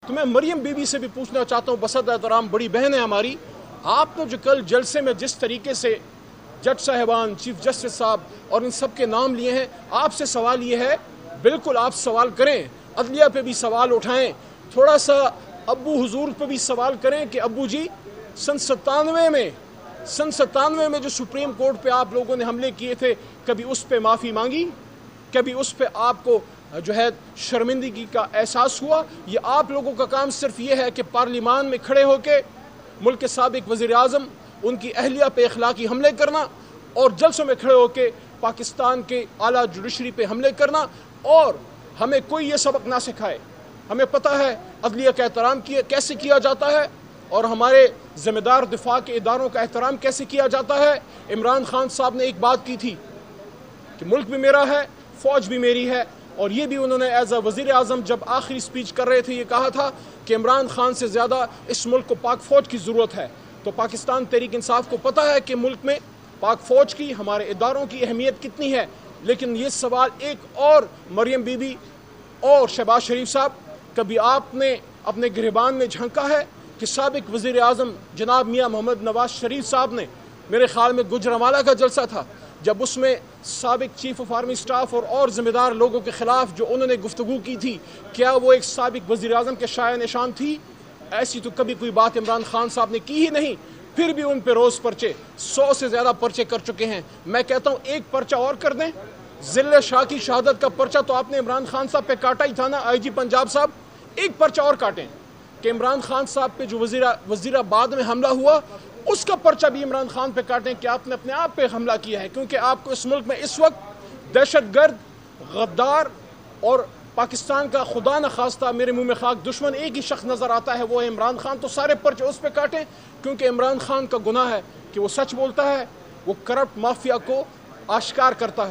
تو میں مریم بیوی سے بھی پوچھنا چاہتا ہوں، بصد احترام بڑی بہن ہے ہماری، آپ نے جو کل جلسے میں جس طریقے سے جج صاحبان، چیف جسٹس صاحب اور ان سب کے نام لیے ہیں، آپ سے سوال یہ ہے، بالکل آپ سوال کریں، عدلیہ پہ بھی سوال اٹھائیں، تھوڑا سا ابو حضور پہ بھی سوال کریں کہ ابو جی سن 97 میں جو سپریم کورٹ پہ آپ لوگوں نے حملے کیے تھے، کبھی اس پہ معافی مانگی؟ کبھی اس پہ آپ کو جو ہے شرمندگی کا احساس ہوا؟ یہ آپ لوگوں کا کام صرف یہ ہے کہ پارلیمان میں کھڑے ہو کے ملک کے سابق وزیر اعظم ان کی اہلیہ پہ اخلاقی حملے کرنا اور جلسوں میں کھڑے ہو کے پاکستان کے اعلیٰ جوڈیشری پہ حملے کرنا، اور ہمیں کوئی یہ سبق نہ سکھائے۔ ہمیں پتہ ہے عدلیہ کا احترام کیسے کیا جاتا ہے اور ہمارے ذمہ دار دفاع کے اداروں کا احترام کیسے کیا جاتا ہے۔ عمران خان صاحب نے ایک بات کی تھی کہ ملک بھی میرا ہے، فوج بھی میری ہے، اور یہ بھی انہوں نے ایز اے وزیر اعظم جب آخری سپیچ کر رہے تھے یہ کہا تھا کہ عمران خان سے زیادہ اس ملک کو پاک فوج کی ضرورت ہے۔ تو پاکستان تحریک انصاف کو پتہ ہے کہ ملک میں پاک فوج کی، ہمارے اداروں کی اہمیت کتنی ہے، لیکن یہ سوال ایک اور مریم بی بی اور شہباز شریف صاحب، کبھی آپ نے اپنے گریبان میں جھانکا ہے کہ سابق وزیر اعظم جناب میاں محمد نواز شریف صاحب نے، میرے خیال میں گجرانوالہ کا جلسہ تھا، جب اس میں سابق چیف آف آرمی سٹاف اور ذمہ دار لوگوں کے خلاف جو انہوں نے گفتگو کی تھی، کیا وہ ایک سابق وزیر اعظم کے شایع نشان تھی؟ ایسی تو کبھی کوئی بات عمران خان صاحب نے کی ہی نہیں، پھر بھی ان پہ روز پرچے، 100 سے زیادہ پرچے کر چکے ہیں۔ میں کہتا ہوں ایک پرچہ اور کر دیں، ذل شاہ کی شہادت کا پرچہ تو آپ نے عمران خان صاحب پہ کاٹا ہی تھا نا، آئی جی پنجاب صاحب، ایک پرچہ اور کاٹیں کہ عمران خان صاحب پہ جو وزیر آباد میں حملہ ہوا اس کا پرچہ بھی عمران خان پہ کاٹیں کہ آپ نے اپنے آپ پہ حملہ کیا ہے، کیونکہ آپ کو اس ملک میں اس وقت دہشت گرد، غدار اور پاکستان کا خدا نخواستہ میرے منہ میں خاک دشمن ایک ہی شخص نظر آتا ہے، وہ ہے عمران خان۔ تو سارے پرچے اس پہ کاٹیں، کیونکہ عمران خان کا گناہ ہے کہ وہ سچ بولتا ہے، وہ کرپٹ مافیا کو آشکار کرتا ہے۔